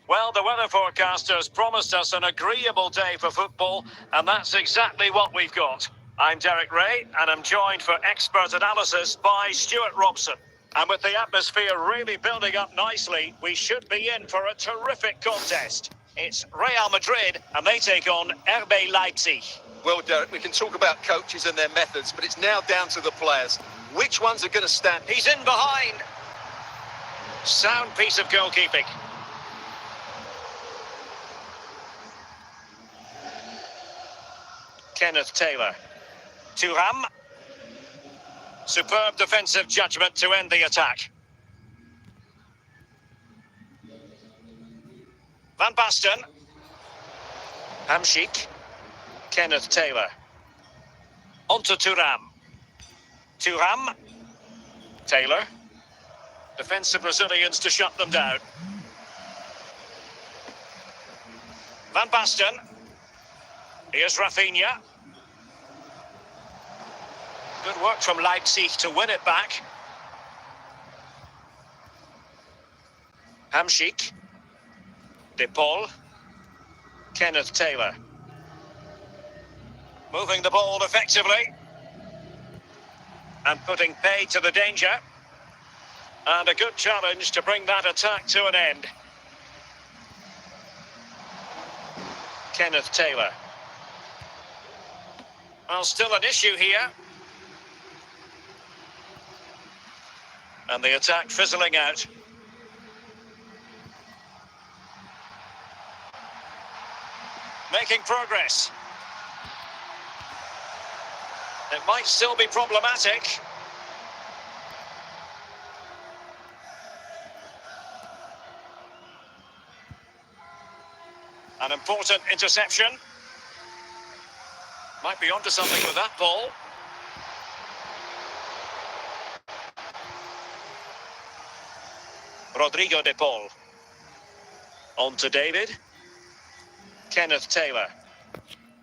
Well, the weather forecasters promised us an agreeable day for football, and that's exactly what we've got. I'm Derek Ray, and I'm joined for expert analysis by Stuart Robson. And with the atmosphere really building up nicely, we should be in for a terrific contest. It's Real Madrid, and they take on RB Leipzig. Well, Derek, we can talk about coaches and their methods, but it's now down to the players. Which ones are going to stand? He's in behind. Sound piece of goalkeeping. Kenneth Taylor. Thuram. Superb defensive judgment to end the attack. Van Basten. Hamsik. Kenneth Taylor. On to Thuram. Thuram. Taylor. Defensive Brazilians to shut them down. Van Basten. Here's Rafinha. Good work from Leipzig to win it back. Hamsik. De Paul. Kenneth Taylor. Moving the ball effectively. And putting pay to the danger. And a good challenge to bring that attack to an end. Kenneth Taylor. Well, still an issue here. And the attack fizzling out. Making progress. It might still be problematic. An important interception. Might be onto something with that ball. Rodrigo de Paul. On to David. Kenneth Taylor.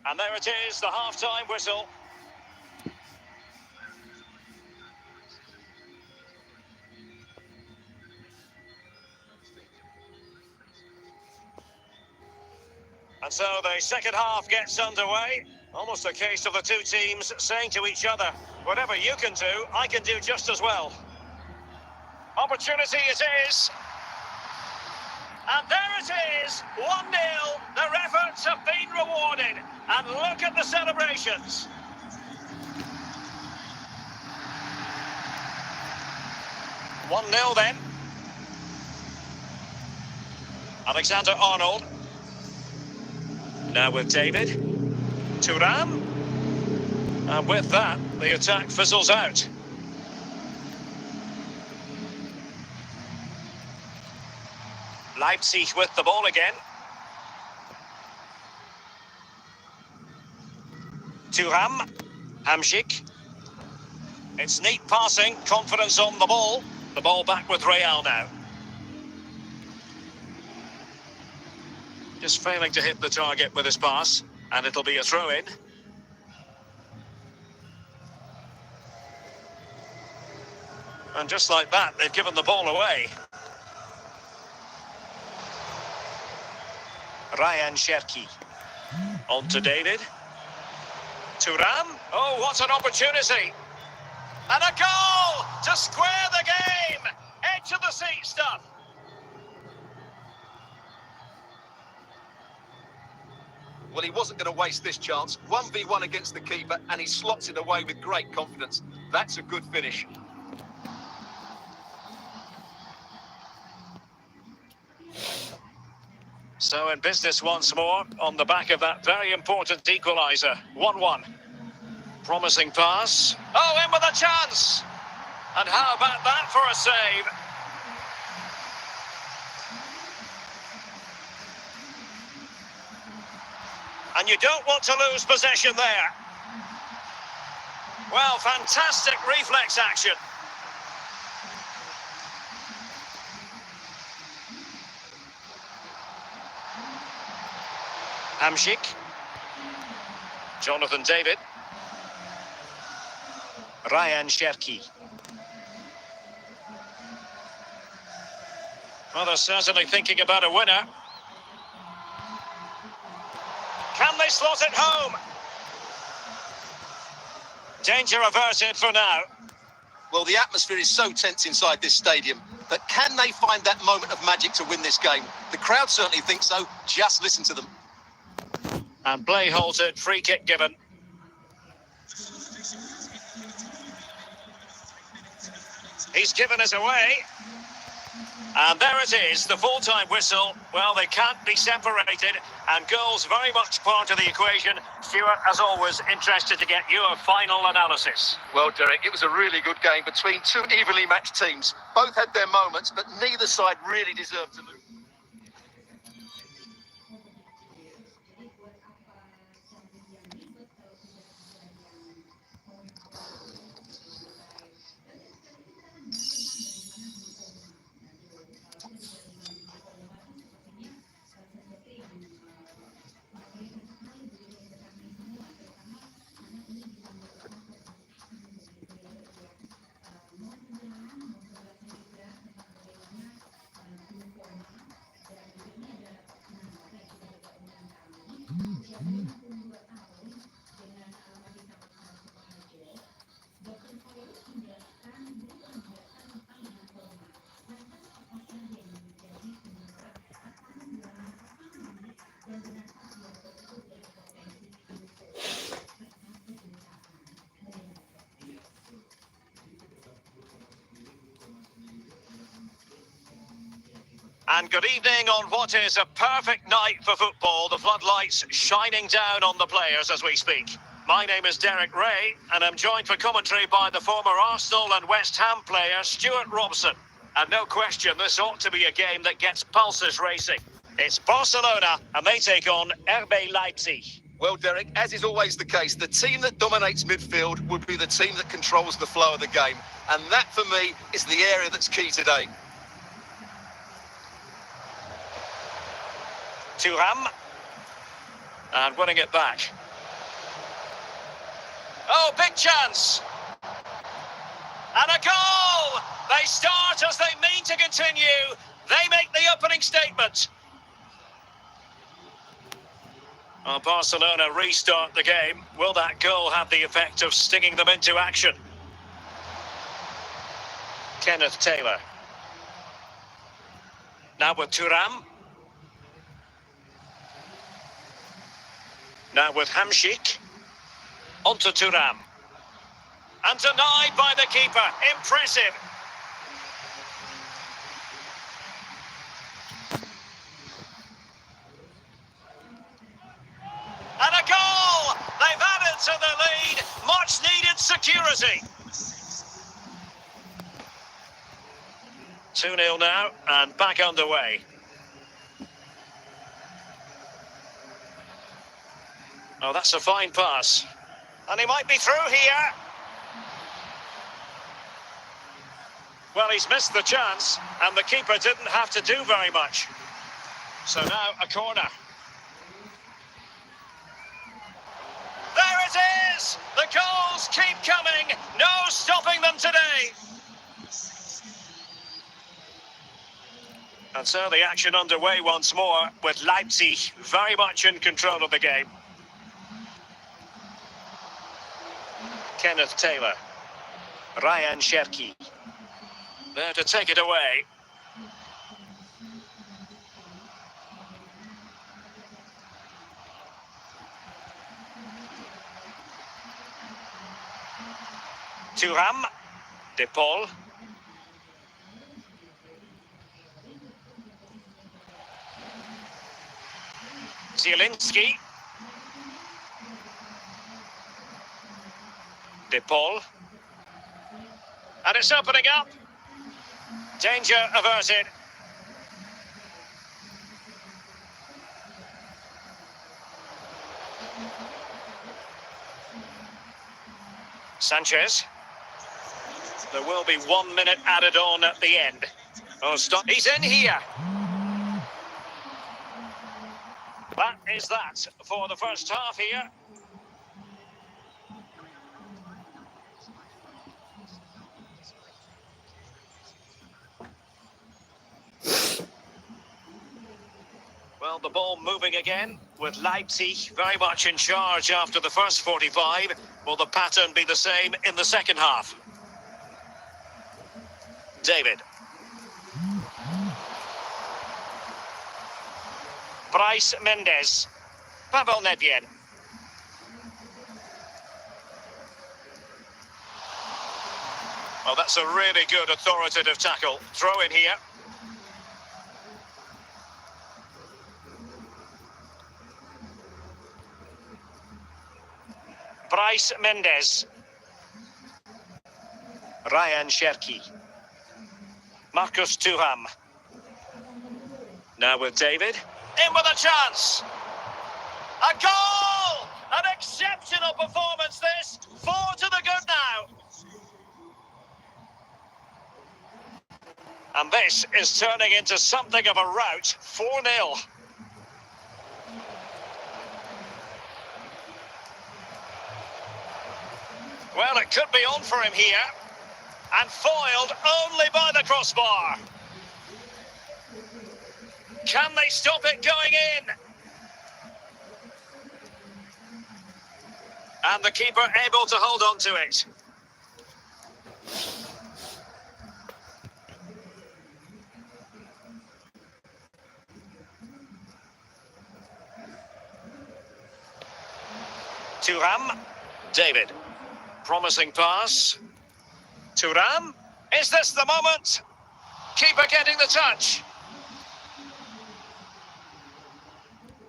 And there it is, the half-time whistle. And so the second half gets underway. Almost a case of the two teams saying to each other, whatever you can do, I can do just as well. Opportunity it is. And there it is, 1-0. Their efforts have been rewarded. And look at the celebrations. One 0 then. Alexander-Arnold. Now with David. Thuram. And with that, the attack fizzles out. Leipzig with the ball again. Thuram. Hamsik. It's neat passing, confidence on the ball. The ball back with Real now. Just failing to hit the target with his pass, and it'll be a throw-in. And just like that, they've given the ball away. Ryan Cherki. On to David. Thuram. Oh, what an opportunity. And a goal to square the game. Edge of the seat stuff. Well, he wasn't going to waste this chance. 1v1 against the keeper, and he slots it away with great confidence. That's a good finish. So in business once more, on the back of that very important equaliser. 1-1. Promising pass. Oh, in with a chance! And how about that for a save? And you don't want to lose possession there. Well, fantastic reflex action. Hamsik. Jonathan David. Ryan Cherki. Well, they're certainly thinking about a winner. Can they slot it home? Danger averted for now. Well, the atmosphere is so tense inside this stadium, but can they find that moment of magic to win this game? The crowd certainly think so. Just listen to them. And play halted, free kick given. He's given us away. And there it is, the full-time whistle. Well, they can't be separated, and goals very much part of the equation. Stuart, as always, interested to get your final analysis. Well, Derek, it was a really good game between two evenly matched teams. Both had their moments, but neither side really deserved to lose. And good evening on what is a perfect night for football. The floodlights shining down on the players as we speak. My name is Derek Ray, and I'm joined for commentary by the former Arsenal and West Ham player Stuart Robson. And no question, this ought to be a game that gets pulses racing. It's Barcelona, and they take on RB Leipzig. Well, Derek, as is always the case, the team that dominates midfield would be the team that controls the flow of the game. And that, for me, is the area that's key today. Thuram, and winning it back. Oh, big chance! And a goal! They start as they mean to continue. They make the opening statement. Well, Barcelona restart the game. Will that goal have the effect of stinging them into action? Kenneth Taylor. Now with Thuram. Now with Hamšík. Onto Thuram. And denied by the keeper. Impressive. And a goal! They've added to the lead. Much needed security. 2-0 now, and back underway. Oh, that's a fine pass. And he might be through here. Well, he's missed the chance, and the keeper didn't have to do very much. So now a corner. There it is! The goals keep coming. No stopping them today. And so the action underway once more, with Leipzig very much in control of the game. Kenneth Taylor. Ryan Cherki. There to take it away. Thuram. De Paul. Zielinski. De Paul. And it's opening up. Danger averted. Sanchez. There will be 1 minute added on at the end. Oh, stop. He's in here. That is that for the first half here. Well, the ball moving again with Leipzig very much in charge after the first 45. Will the pattern be the same in the second half? David. Bryce Mendes. Pavel Nedved. Well, that's a really good authoritative tackle. Throw in here. Bryce Mendes. Ryan Cherki. Marcus Thuram. Now with David. In with a chance. A goal! An exceptional performance this. 4 to the good now. And this is turning into something of a rout. 4-0. Well, it could be on for him here. And foiled only by the crossbar. Can they stop it going in? And the keeper able to hold on to it. Thuram. David. Promising pass. Thuram. Is this the moment? Keeper getting the touch.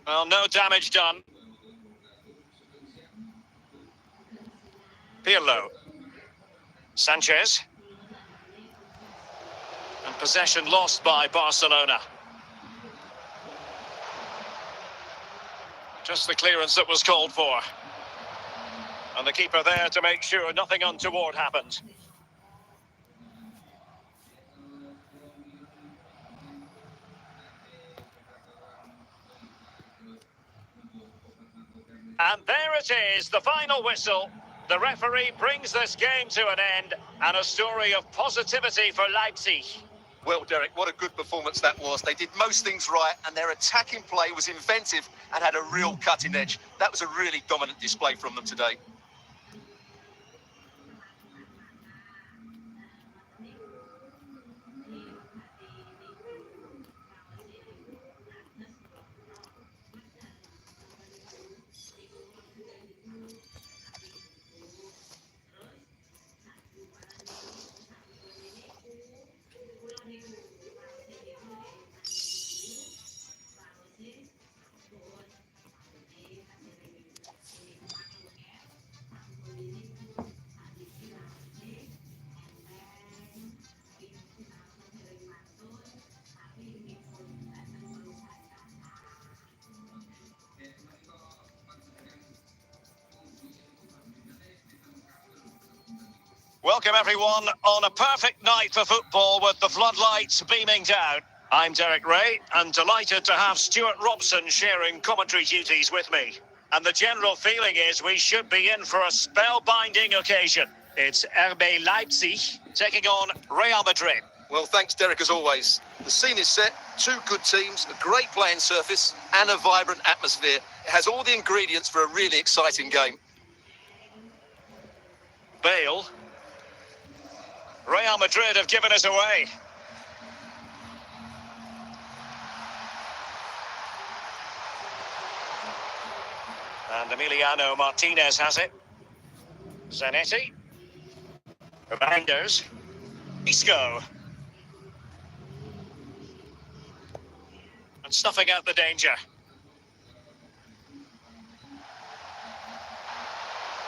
Well, no damage done. Pirlo. Sanchez. And possession lost by Barcelona. Just the clearance that was called for. And the keeper there to make sure nothing untoward happened. And there it is, the final whistle. The referee brings this game to an end, and a story of positivity for Leipzig. Well, Derek, what a good performance that was. They did most things right, and their attacking play was inventive and had a real cutting edge. That was a really dominant display from them today. Welcome everyone on a perfect night for football with the floodlights beaming down. I'm Derek Ray and delighted to have Stuart Robson sharing commentary duties with me. And the general feeling is we should be in for a spellbinding occasion. It's RB Leipzig taking on Real Madrid. Well, thanks, Derek, as always. The scene is set, 2 good teams, a great playing surface and a vibrant atmosphere. It has all the ingredients for a really exciting game. Bale. Real Madrid have given us away. And Emiliano Martinez has it. Zanetti. Reinders. Isco. And snuffing out the danger.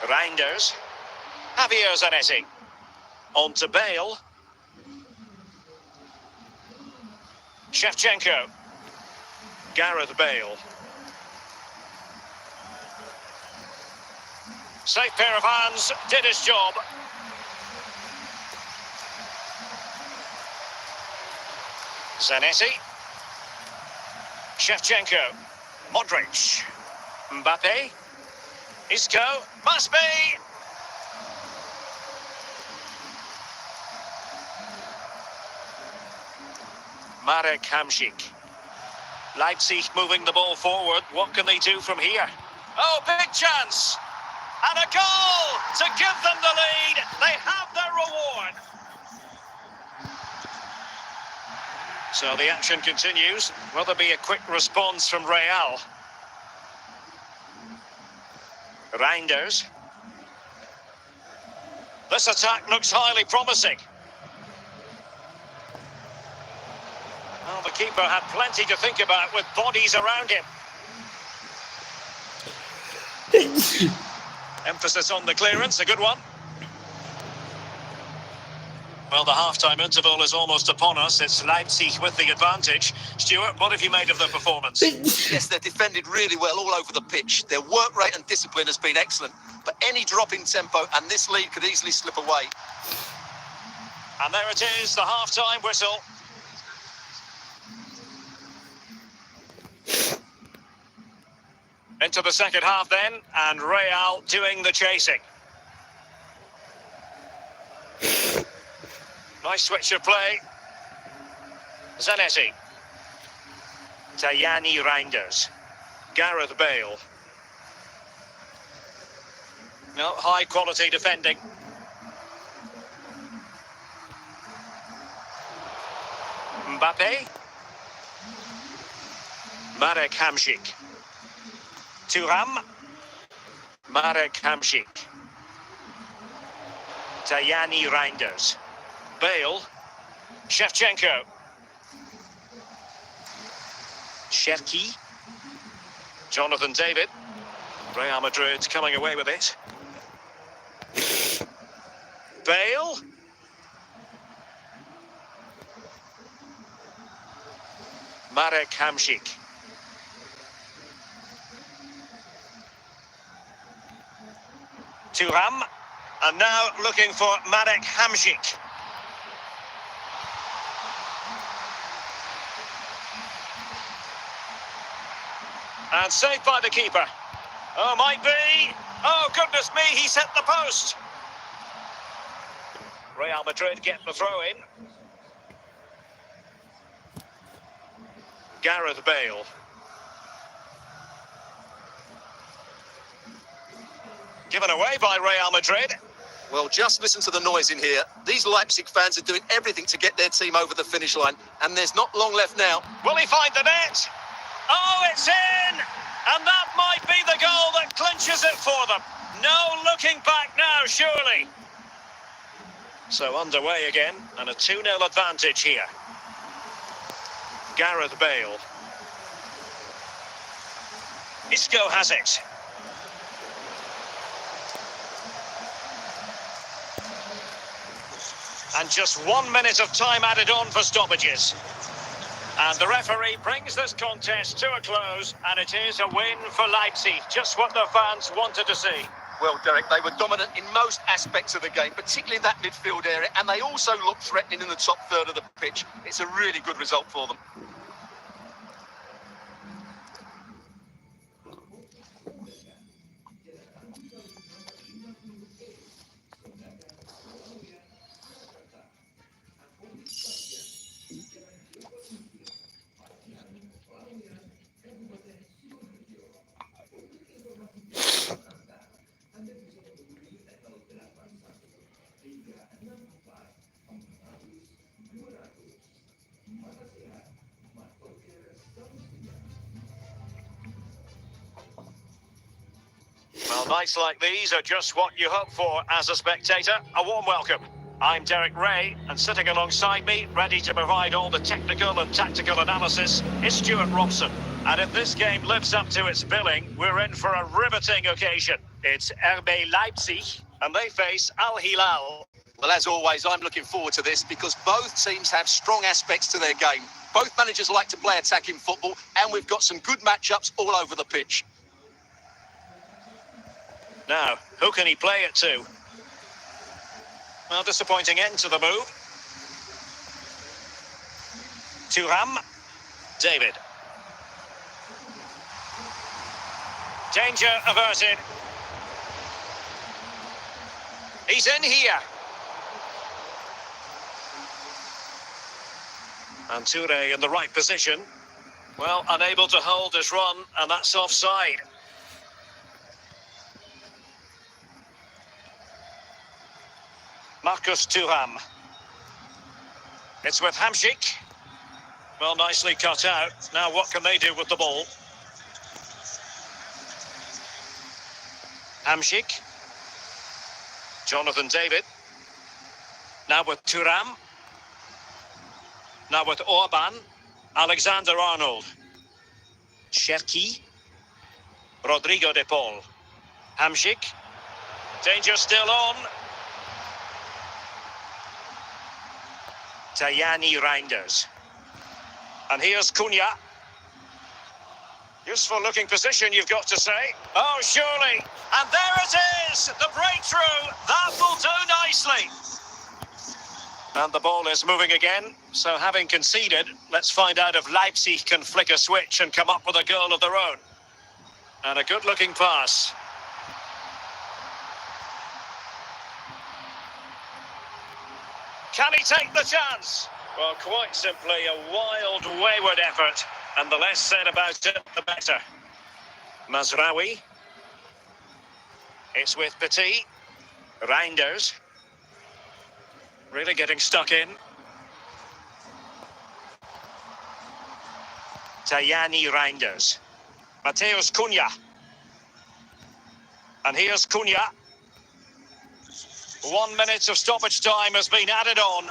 Reinders. Javier Zanetti. On to Bale. Shevchenko. Gareth Bale. Safe pair of hands, did his job. Zanetti. Shevchenko. Modric. Mbappe. Isco. Must be. Marek Hamšík. Leipzig moving the ball forward. What can they do from here? Oh, big chance! And a goal to give them the lead. They have their reward. So the action continues. Will there be a quick response from Real? Reinders. This attack looks highly promising. Well, the keeper had plenty to think about with bodies around him. Emphasis on the clearance, a good one. Well, the half-time interval is almost upon us. It's Leipzig with the advantage. Stuart, what have you made of the performance? Yes, they're defended really well all over the pitch. Their work rate and discipline has been excellent. But any drop in tempo and this lead could easily slip away. And there it is, the half-time whistle. Into the second half then, and Real doing the chasing. Nice switch of play. Zanetti. Tajani Reinders. Gareth Bale. No, high quality defending. Mbappe. Marek Hamšík. Thuram. Marek Hamšík. Tajani Reinders. Bale. Shevchenko. Cherki. Jonathan David. Real Madrid coming away with it. Bale. Marek Hamšík. Thuram. And now looking for Marek Hamšík. And saved by the keeper. Oh, might be. Oh, goodness me, he's hit the post. Real Madrid get the throw in. Gareth Bale. Given away by Real Madrid. Well, just listen to the noise in here. These Leipzig fans are doing everything to get their team over the finish line, and there's not long left now. Will he find the net? Oh, it's in! And that might be the goal that clinches it for them. No looking back now, surely. So underway again, and a 2-0 advantage here. Gareth Bale. Isco has it. And just 1 minute of time added on for stoppages. And the referee brings this contest to a close, and it is a win for Leipzig. Just what the fans wanted to see. Well, Derek, they were dominant in most aspects of the game, particularly in that midfield area, and they also looked threatening in the top third of the pitch. It's a really good result for them. Well, nights like these are just what you hope for as a spectator. A warm welcome. I'm Derek Ray, and sitting alongside me, ready to provide all the technical and tactical analysis, is Stuart Robson. And if this game lives up to its billing, we're in for a riveting occasion. It's RB Leipzig, and they face Al Hilal. Well, as always, I'm looking forward to this because both teams have strong aspects to their game. Both managers like to play attacking football, and we've got some good matchups all over the pitch. Now, who can he play it to? Well, disappointing end to the move. Thuram. David. Danger averted. He's in here. And Toure in the right position. Well, unable to hold his run, and that's offside. Marcus Thuram. It's with Hamsik. Well, nicely cut out. Now what can they do with the ball? Hamsik. Jonathan David. Now with Thuram. Now with Orban. Alexander Arnold. Cherki. Rodrigo de Paul. Hamsik. Danger still on. Tajani Reinders. And here's Cunha. Useful looking position, you've got to say. Oh, surely. And there it is! The breakthrough! That will do nicely. And the ball is moving again. So having conceded, let's find out if Leipzig can flick a switch and come up with a goal of their own. And a good looking pass. Can he take the chance? Well, quite simply a wild, wayward effort. And the less said about it, the better. Mazraoui. It's with Petit. Reinders. Really getting stuck in. Tajani Reinders. Mateus Cunha. And here's Cunha. 1 minute of stoppage time has been added on.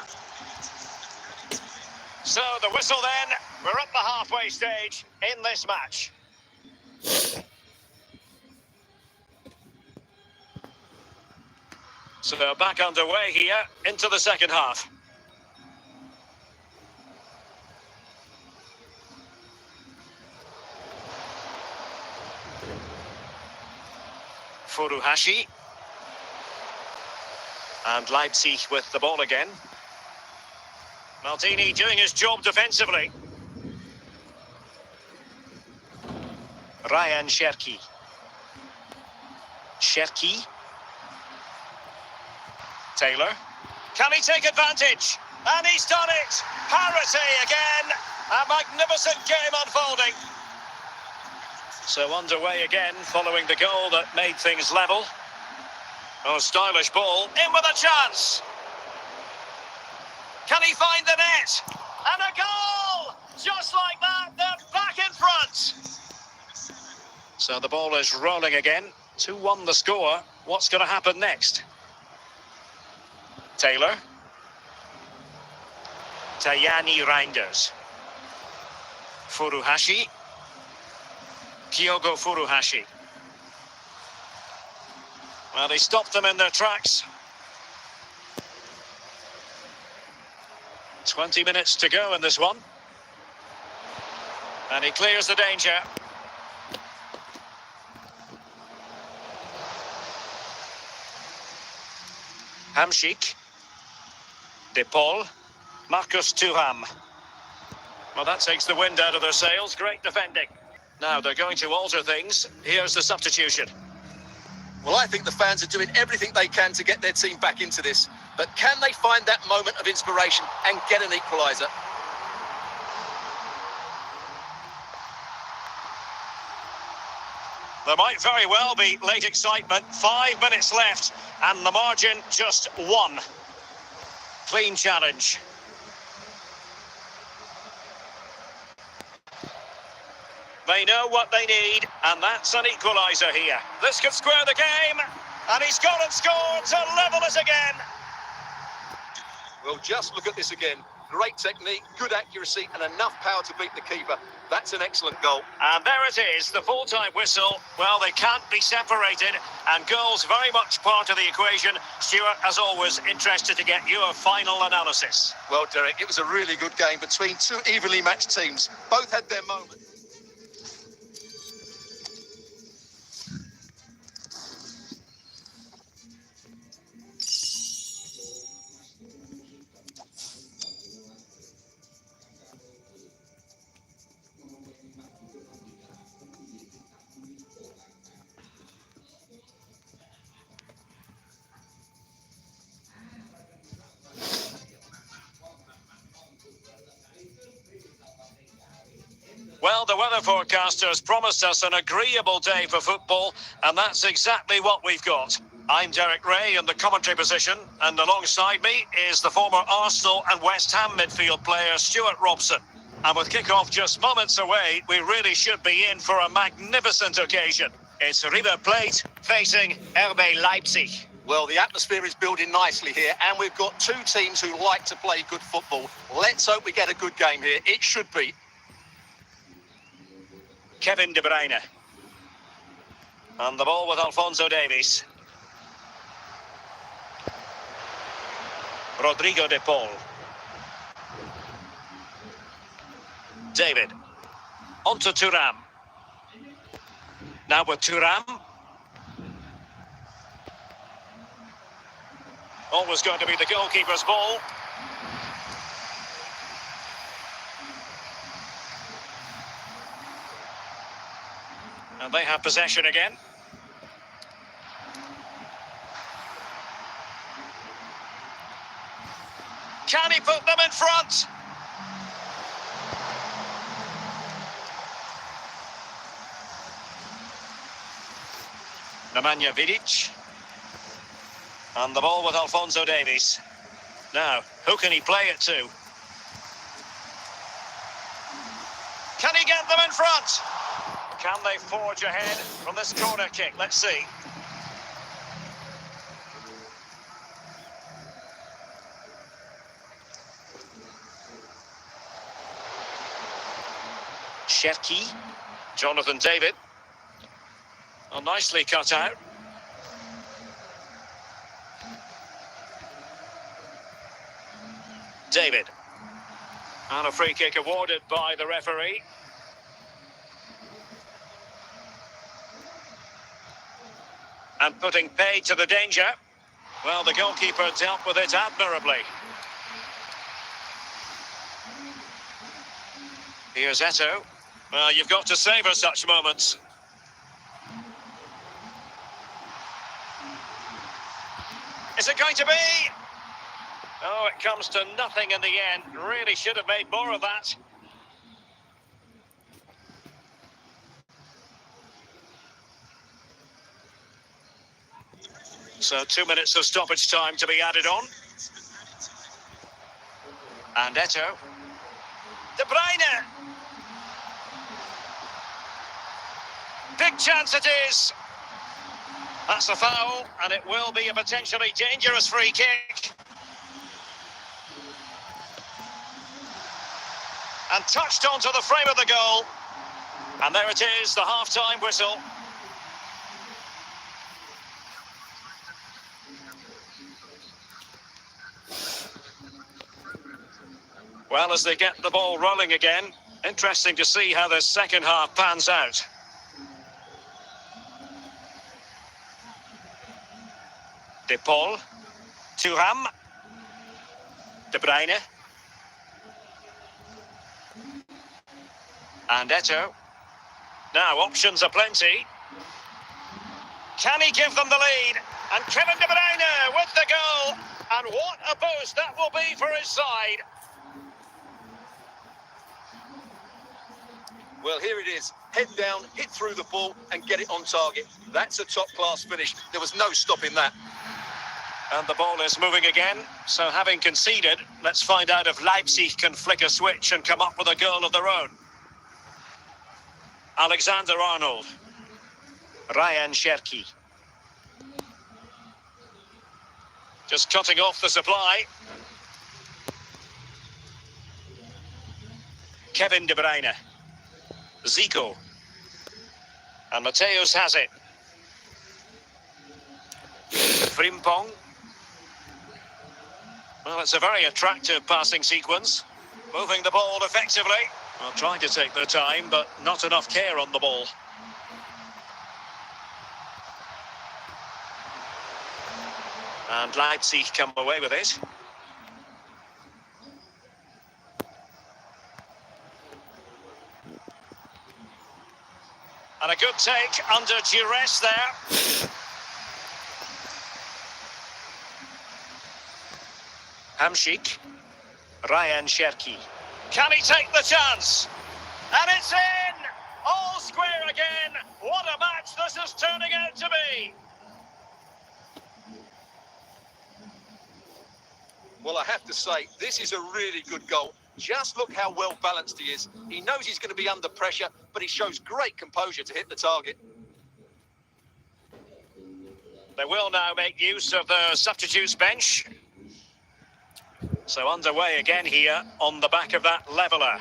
So the whistle then, we're at the halfway stage in this match. So they're back underway here into the second half. Furuhashi. And Leipzig with the ball again. Maldini doing his job defensively. Ryan Cherki. Cherki. Taylor. Can he take advantage? And he's done it! Parity again! A magnificent game unfolding. So underway again following the goal that made things level. Oh, stylish ball. In with a chance! Can he find the net? And a goal! Just like that, they're back in front. So the ball is rolling again. 2-1 the score. What's going to happen next? Taylor. Tajani Reinders. Furuhashi. Kyogo Furuhashi. Well, they stopped them in their tracks. 20 minutes to go in this one. And he clears the danger. Hamsik. De Paul. Marcus Thuram. Well, that takes the wind out of their sails. Great defending. Now they're going to alter things. Here's the substitution. Well, I think the fans are doing everything they can to get their team back into this. But can they find that moment of inspiration and get an equaliser? There might very well be late excitement. 5 minutes left and the margin just 1. Clean challenge. They know what they need, and that's an equaliser here. This could square the game, and he's gone and scored to level it again. Well, just look at this again. Great technique, good accuracy, and enough power to beat the keeper. That's an excellent goal. And there it is, the full-time whistle. Well, they can't be separated, and goals very much part of the equation. Stuart, as always, interested to get your final analysis. Well, Derek, it was a really good game between two evenly matched teams. Both had their moments. Well, the weather forecasters promised us an agreeable day for football, and that's exactly what we've got. I'm Derek Ray in the commentary position, and alongside me is the former Arsenal and West Ham midfield player Stuart Robson. And with kick-off just moments away, we really should be in for a magnificent occasion. It's River Plate facing RB Leipzig. Well, the atmosphere is building nicely here, and we've got two teams who like to play good football. Let's hope we get a good game here. It should be. Kevin De Bruyne. And the ball with Alphonso Davies. Rodrigo de Paul. David. On to Thuram. Now with Thuram. Always going to be the goalkeeper's ball. And they have possession again. Can he put them in front? Nemanja Vidic. And the ball with Alphonso Davies. Now, who can he play it to? Can he get them in front? Can they forge ahead from this corner kick? Let's see. Cherki. Jonathan David. Oh, nicely cut out. David. And a free kick awarded by the referee. And putting pay to the danger. Well, the goalkeeper dealt with it admirably. Here's Eto'o. Well, you've got to savour such moments. Is it going to be? Oh, it comes to nothing in the end. Really should have made more of that. So 2 minutes of stoppage time to be added on. And Eto'o. De Bruyne. Big chance it is. That's a foul, and it will be a potentially dangerous free kick. And touched onto the frame of the goal. And there it is, the half-time whistle. Well, as they get the ball rolling again, interesting to see how the second half pans out. De Paul, Thuram, De Bruyne, and Eto'o. Now options are plenty. Can he give them the lead? And Kevin De Bruyne with the goal. And what a boost that will be for his side. Well, here it is. Head down, hit through the ball and get it on target. That's a top-class finish. There was no stopping that. And the ball is moving again. So having conceded, let's find out if Leipzig can flick a switch and come up with a goal of their own. Alexander-Arnold. Ryan Cherki. Just cutting off the supply. Kevin De Bruyne. Zico. And Mateus has it. Frimpong. Well, it's a very attractive passing sequence. Moving the ball effectively. Well, trying to take their time, but not enough care on the ball. And Leipzig come away with it. And a good take under duress there. Hamšík. Ryan Cherki. Can he take the chance? And it's in! All square again! What a match this is turning out to be! Well, I have to say, this is a really good goal. Just look how well balanced he is. He knows he's going to be under pressure, but he shows great composure to hit the target. They will now make use of the substitutes bench. So underway again here on the back of that leveller.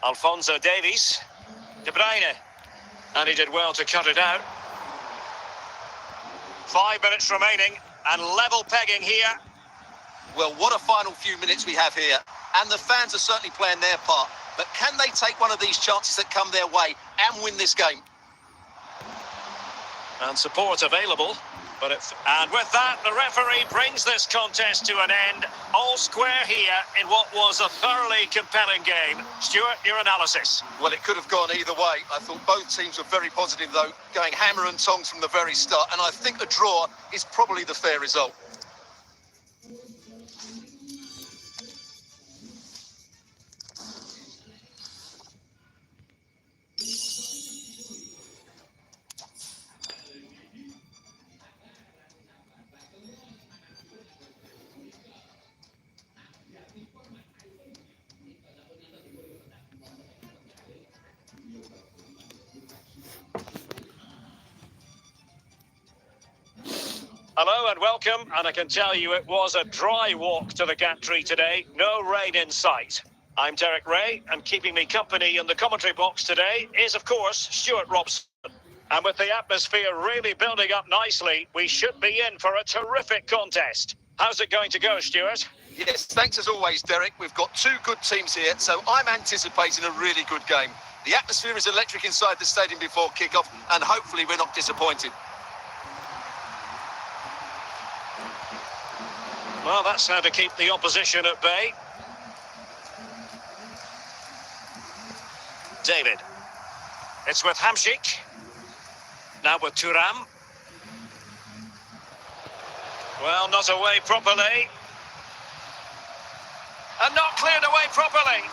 Alphonso Davies, De Bruyne, and he did well to cut it out. 5 minutes remaining and level pegging here. Well, what a final few minutes we have here, and the fans are certainly playing their part. But can they take one of these chances that come their way and win this game? And support available. And with that, the referee brings this contest to an end. All square here in what was a thoroughly compelling game. Stuart, your analysis? Well, it could have gone either way. I thought both teams were very positive, though, going hammer and tongs from the very start. And I think a draw is probably the fair result. Hello and welcome, and I can tell you it was a dry walk to the gantry today, no rain in sight. I'm Derek Ray, and keeping me company in the commentary box today is, of course, Stuart Robson. And with the atmosphere really building up nicely, we should be in for a terrific contest. How's it going to go, Stuart? Yes, thanks as always, Derek. We've got two good teams here, so I'm anticipating a really good game. The atmosphere is electric inside the stadium before kick-off, and hopefully we're not disappointed. Well, that's how to keep the opposition at bay. David. It's with Hamsik. Now with Thuram. Well, not away properly. And not cleared away properly.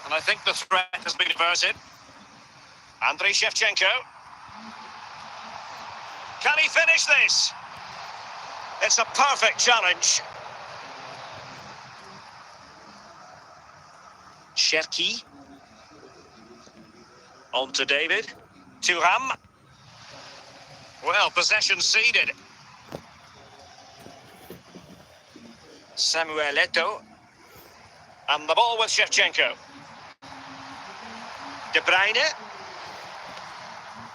And I think the threat has been averted. Andriy Shevchenko. Can he finish this? It's a perfect challenge. Cherki. On to David. Thuram. Well, possession ceded. Samuel Eto'o. And the ball with Shevchenko. De Bruyne.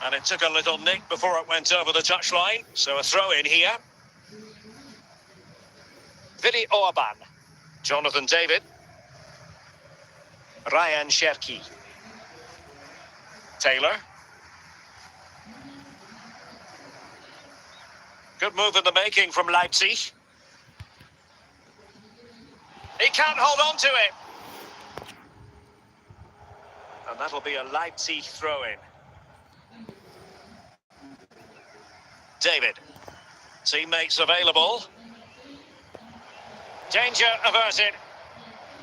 And it took a little nick before it went over the touchline. So a throw in here. Vili Orban. Jonathan David. Ryan Cherki. Taylor. Good move in the making from Leipzig. He can't hold on to it. And that'll be a Leipzig throw-in. David. Teammates available. Danger averted.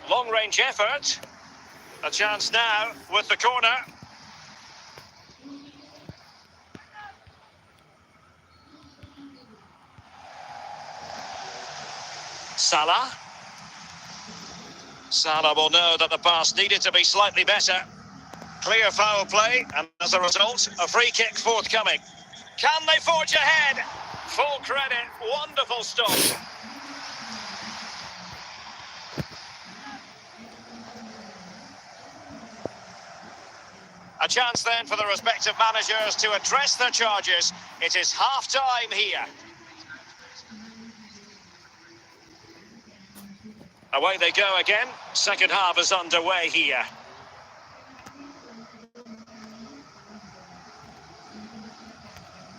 Long-range effort. A chance now with the corner. Salah. Salah will know that the pass needed to be slightly better. Clear foul play, and as a result, a free kick forthcoming. Can they forge ahead? Full credit, wonderful stop. A chance then for the respective managers to address their charges. It is half-time here. Away they go again. Second half is underway here.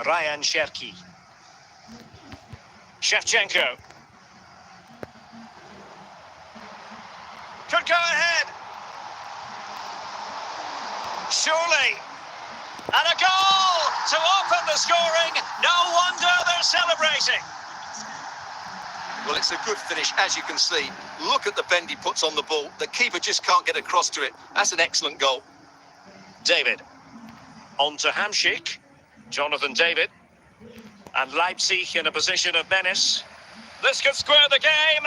Ryan Cherki. Shevchenko. Could go ahead. Surely. And a goal to open the scoring. No wonder they're celebrating. Well, it's a good finish, as you can see. Look at the bend he puts on the ball. The keeper just can't get across to it. That's an excellent goal. David. On to Hamsik. Jonathan David. And Leipzig in a position of menace. This could square the game.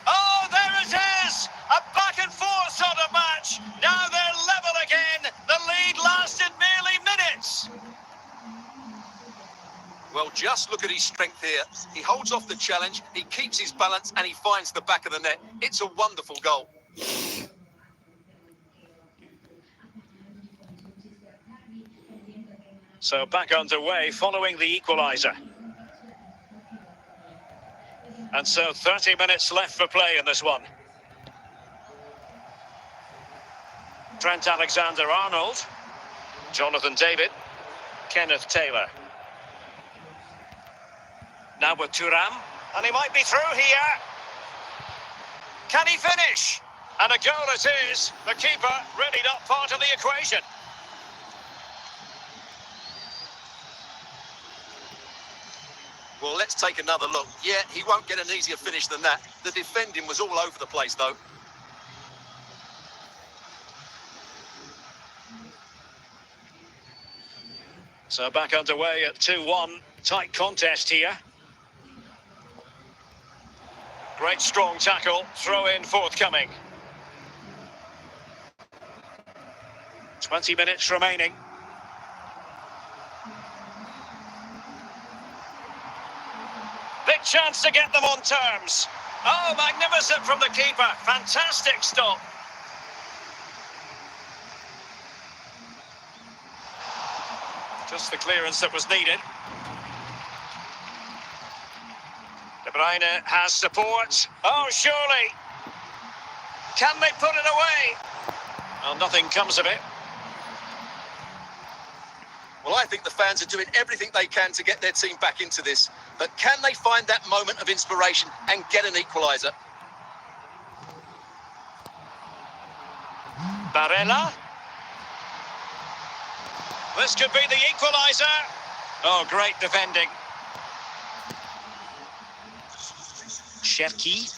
Oh, there it is! A back and forth sort of match. Now they're level again. The lead lasted merely minutes. Well, just look at his strength here. He holds off the challenge, he keeps his balance, and he finds the back of the net. It's a wonderful goal. So back underway following the equaliser. And so 30 minutes left for play in this one. Trent Alexander-Arnold. Jonathan David. Kenneth Taylor. Now with Thuram. And he might be through here. Can he finish? And a goal it is. The keeper really not part of the equation. Well, let's take another look. Yeah, he won't get an easier finish than that. The defending was all over the place, though. So back underway at 2-1. Tight contest here. Great strong tackle. Throw in forthcoming. 20 minutes remaining. Big chance to get them on terms. Oh, magnificent from the keeper. Fantastic stop. Just the clearance that was needed. De Bruyne has support. Oh, surely. Can they put it away? Well, nothing comes of it. Well, I think the fans are doing everything they can to get their team back into this. But can they find that moment of inspiration and get an equaliser? Barella. This could be the equaliser. Oh, great defending. Cherki.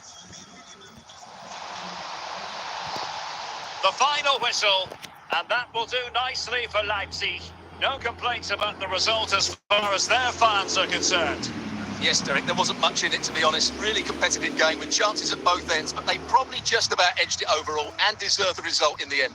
The final whistle. And that will do nicely for Leipzig. No complaints about the result as far as their fans are concerned. Yes, Derek, there wasn't much in it, to be honest. Really competitive game with chances at both ends, but they probably just about edged it overall and deserved the result in the end.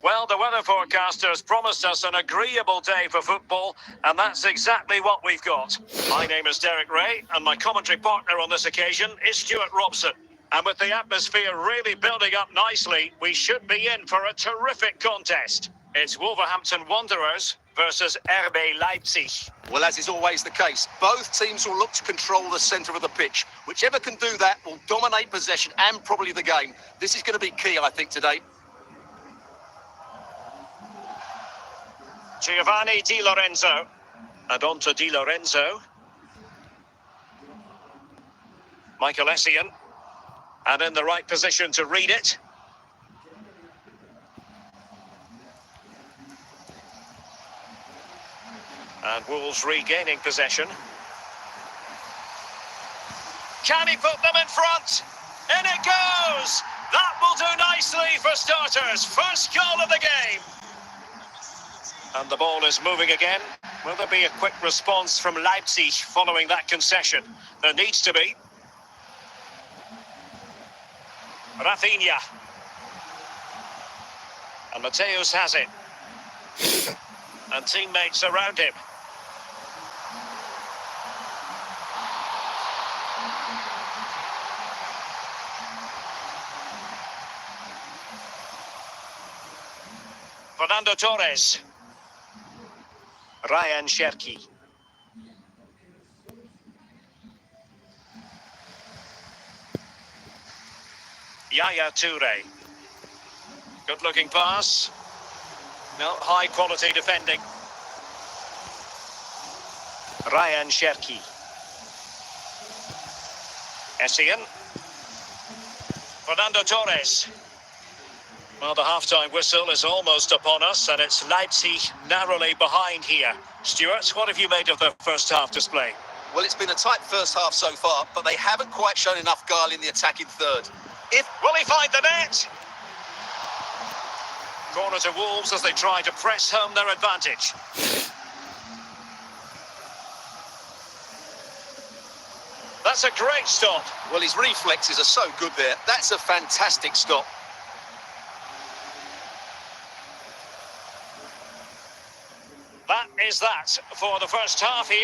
Well, the weather forecasters promised us an agreeable day for football, and that's exactly what we've got. My name is Derek Ray, and my commentary partner on this occasion is Stuart Robson. And with the atmosphere really building up nicely, we should be in for a terrific contest. It's Wolverhampton Wanderers versus RB Leipzig. Well, as is always the case, both teams will look to control the centre of the pitch. Whichever can do that will dominate possession and probably the game. This is going to be key, I think, today. Giovanni Di Lorenzo. And on to Di Lorenzo. Michael Essien. And in the right position to read it. And Wolves regaining possession. Can he put them in front? In it goes! That will do nicely for starters. First goal of the game. And the ball is moving again. Will there be a quick response from Leipzig following that concession? There needs to be. Rafinha. And Mateus has it. And teammates around him. Fernando Torres. Ryan Cherki. Yaya Toure. Good looking pass. No, high quality defending. Ryan Cherki. Essien. Fernando Torres. Well, the half-time whistle is almost upon us, and it's Leipzig narrowly behind here. Stuart, what have you made of the first half display? Well, it's been a tight first half so far, but they haven't quite shown enough guile in the attacking third. Will he find the net? Corner to Wolves as they try to press home their advantage. That's a great stop. Well, his reflexes are so good there. That's a fantastic stop. That is that for the first half here.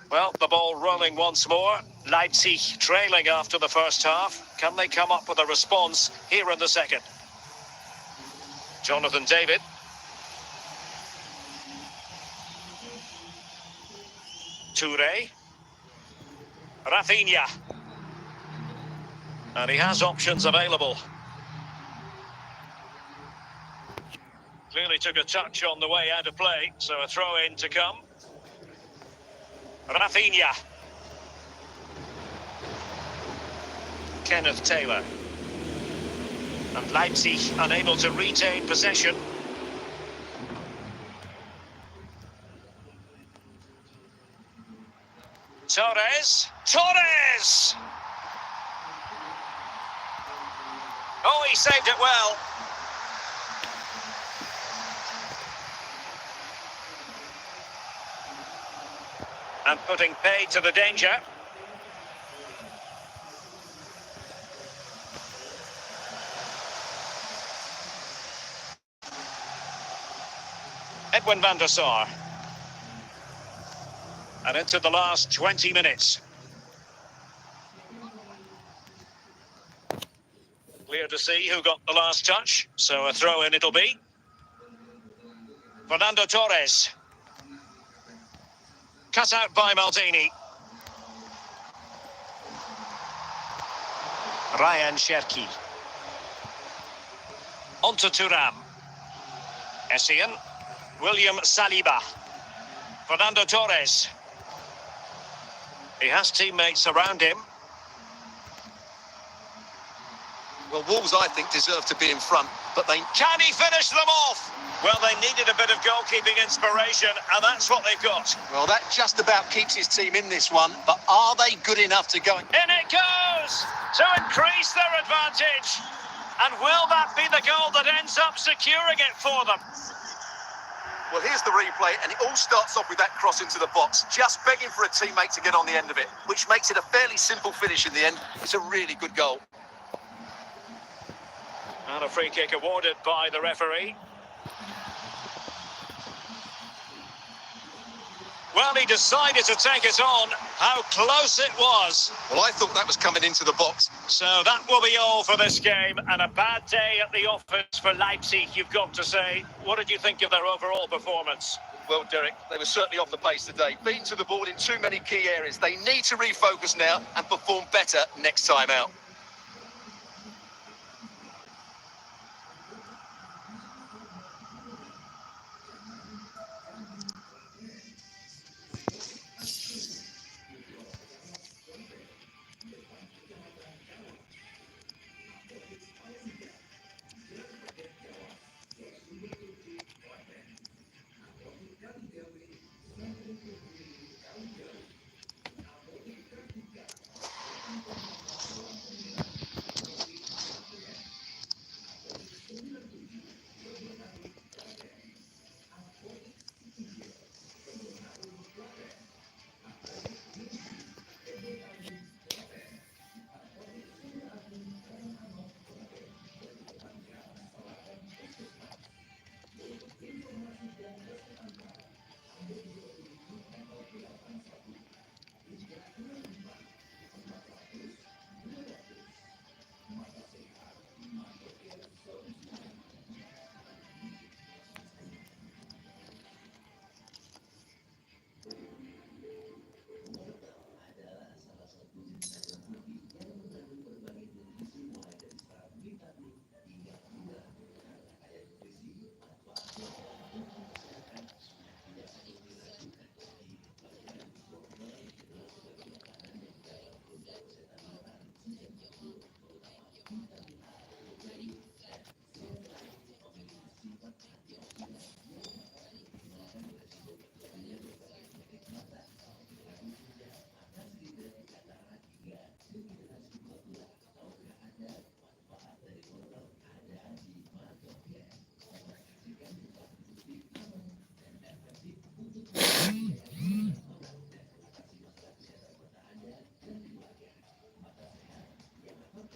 Well, the ball rolling once more. Leipzig trailing after the first half. Can they come up with a response here in the second? Jonathan David. Toure. Rafinha. And he has options available. Clearly took a touch on the way out of play, so a throw-in to come. Rafinha. Kenneth Taylor. And Leipzig unable to retain possession. Torres. Torres! Oh, he saved it well. And putting pay to the danger. Edwin van der Sar. And into the last 20 minutes. Clear to see who got the last touch, so a throw-in it'll be. Fernando Torres. Cut out by Maldini. Ryan Cherki. On to Thuram. Essien. William Saliba. Fernando Torres. He has teammates around him. Well, Wolves, I think, deserve to be in front, but they... Can he finish them off? Well, they needed a bit of goalkeeping inspiration, and that's what they've got. Well, that just about keeps his team in this one, but are they good enough to go... In it goes! To increase their advantage. And will that be the goal that ends up securing it for them? Well, here's the replay, and it all starts off with that cross into the box, just begging for a teammate to get on the end of it, which makes it a fairly simple finish in the end. It's a really good goal. And a free kick awarded by the referee. Well, he decided to take it on. How close it was. Well, I thought that was coming into the box. So that will be all for this game, and a bad day at the office for Leipzig, you've got to say. What did you think of their overall performance? Well, Derek, they were certainly off the pace today. Beaten to the ball in too many key areas. They need to refocus now and perform better next time out.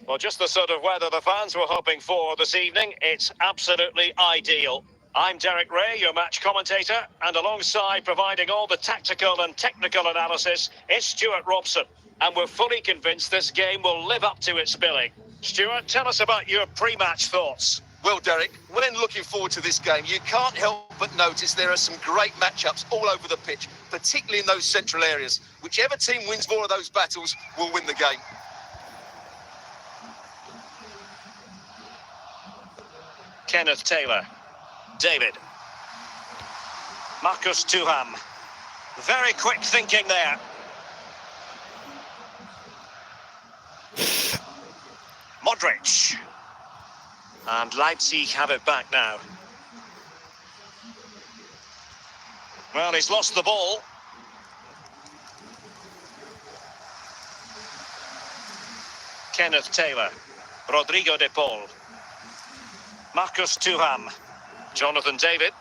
Well, just the sort of weather the fans were hoping for this evening. It's absolutely ideal. I'm Derek Ray, your match commentator, and alongside providing all the tactical and technical analysis, it's Stuart Robson. And we're fully convinced this game will live up to its billing. Stuart, tell us about your pre-match thoughts. Well, Derek, when looking forward to this game, you can't help but notice there are some great matchups all over the pitch, particularly in those central areas. Whichever team wins more of those battles will win the game. Kenneth Taylor. David. Marcus Thuram. Very quick thinking there. Modric. And Leipzig have it back now. Well, he's lost the ball. Kenneth Taylor. Rodrigo de Paul. Marcus Thuram. Jonathan David.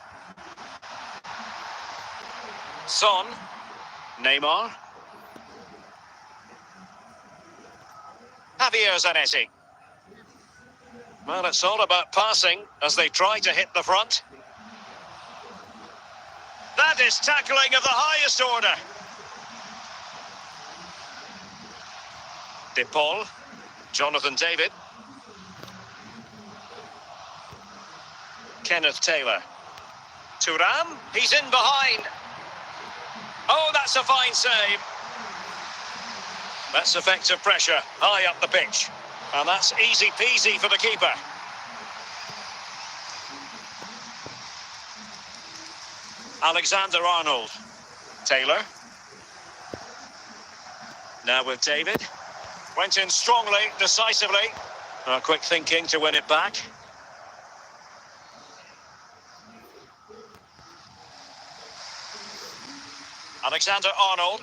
Son. Neymar. Javier Zanetti. Well, it's all about passing as they try to hit the front. That is tackling of the highest order. De Paul. Jonathan David. Kenneth Taylor. Thuram, he's in behind. Oh, that's a fine save. That's effective pressure high up the pitch. And that's easy peasy for the keeper. Alexander-Arnold. Taylor. Now with David. Went in strongly, decisively. Quick thinking to win it back. Alexander-Arnold.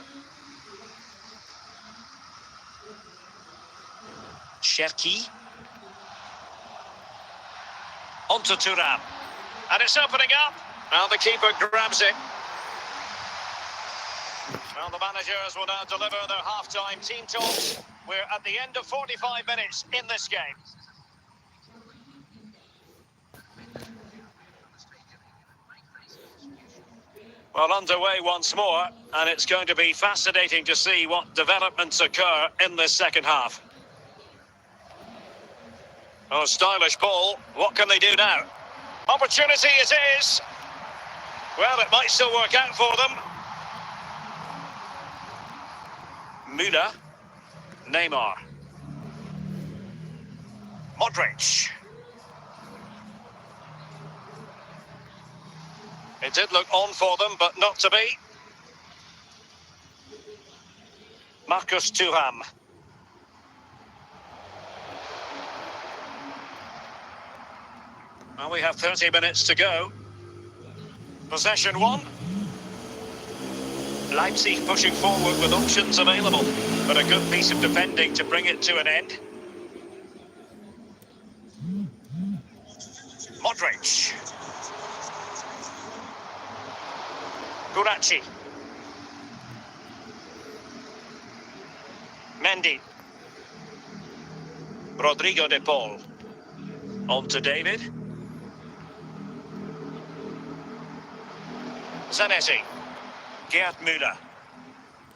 Cherki. Onto Thuram. And it's opening up. And the keeper grabs it. Well, the managers will now deliver their half-time team talks. We're at the end of 45 minutes in this game. Well, underway once more, and it's going to be fascinating to see what developments occur in this second half. Oh, stylish ball. What can they do now? Opportunity it is. Well, it might still work out for them. Müller. Neymar. Modric. It did look on for them, but not to be. Marcus Thuram. Well, we have 30 minutes to go. Possession one. Leipzig pushing forward with options available, but a good piece of defending to bring it to an end. Modric. Gulacsi. Mendy. Rodrigo de Paul. On to David. Zanetti. Gerd Müller.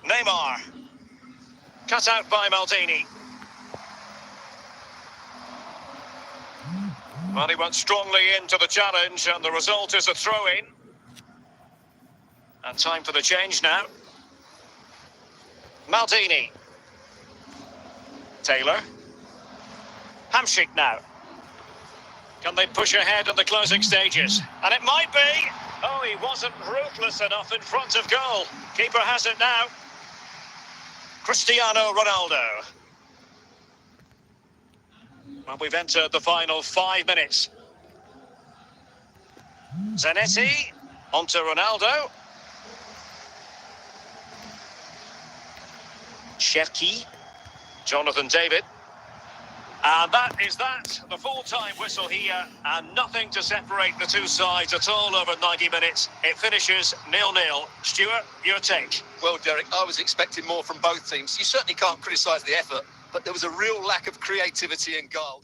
Neymar. Cut out by Maldini. Well, he went strongly into the challenge, and the result is a throw-in. And time for the change now. Maldini. Taylor. Hamsik now. Can they push ahead in the closing stages? And it might be. Oh, he wasn't ruthless enough in front of goal. Keeper has it now. Cristiano Ronaldo. Well, we've entered the final 5 minutes. Zanetti. On to Ronaldo. Cherki. Jonathan David. And that is that. The full-time whistle here, and nothing to separate the two sides at all over 90 minutes. It finishes 0-0. Stuart, your take? Well, Derek, I was expecting more from both teams. You certainly can't criticise the effort, but there was a real lack of creativity and guile.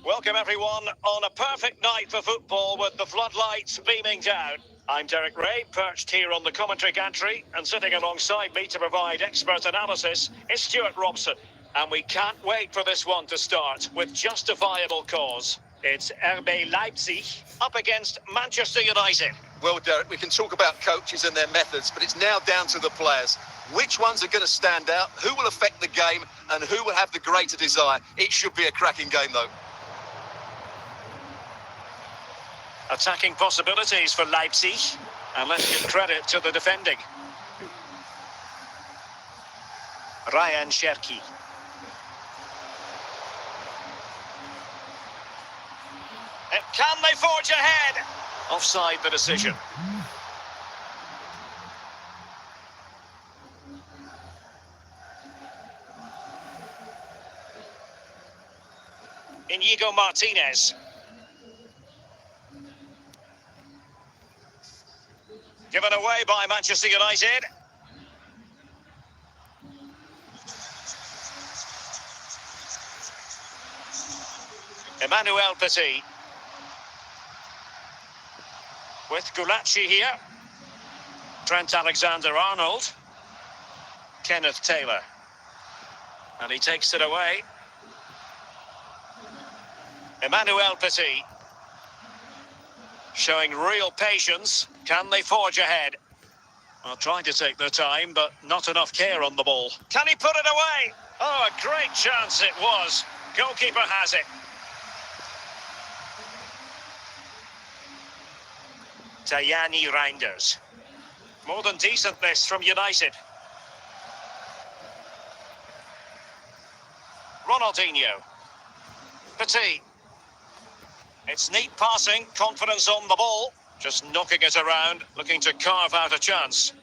Welcome everyone on a perfect night for football with the floodlights beaming down. I'm Derek Ray, perched here on the commentary gantry, and sitting alongside me to provide expert analysis is Stuart Robson. And we can't wait for this one to start with justifiable cause. It's RB Leipzig up against Manchester United. Well, Derek, we can talk about coaches and their methods, but it's now down to the players. Which ones are going to stand out, who will affect the game, and who will have the greater desire? It should be a cracking game, though. Attacking possibilities for Leipzig, and let's give credit to the defending. Ryan Cherki. Can they forge ahead? Offside the decision. Inigo Martinez. Given away by Manchester United. Emmanuel Petit. With Gulacsi here. Trent Alexander-Arnold. Kenneth Taylor. And he takes it away. Emmanuel Petit. Showing real patience. Can they forge ahead? Well, trying to take their time, but not enough care on the ball. Can he put it away? Oh, a great chance it was. Goalkeeper has it. Tajani Reinders. More than decent this from United. Ronaldinho. Petit. It's neat passing, confidence on the ball. Just knocking it around, looking to carve out a chance.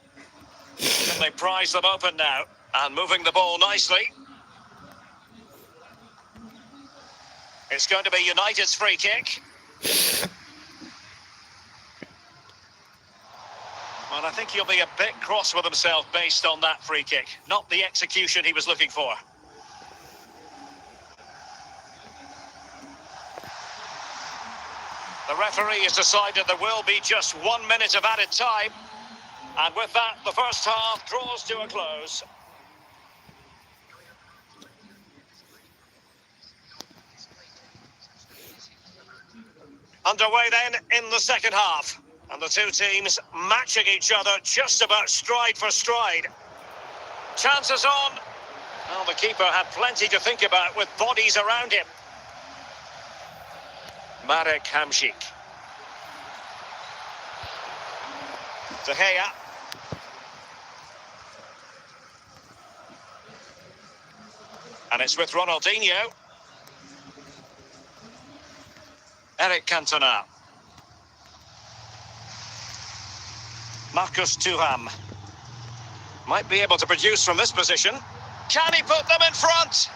Can they prize them open now? And moving the ball nicely. It's going to be United's free kick. Well, I think he'll be a bit cross with himself based on that free kick. Not the execution he was looking for. The referee has decided there will be just 1 minute of added time. And with that, the first half draws to a close. Underway then in the second half. And the two teams matching each other just about stride for stride. Chances on. Well, the keeper had plenty to think about with bodies around him. Marek Hamšík. De Gea. And it's with Ronaldinho. Eric Cantona. Marcus Thuram. Might be able to produce from this position. Can he put them in front?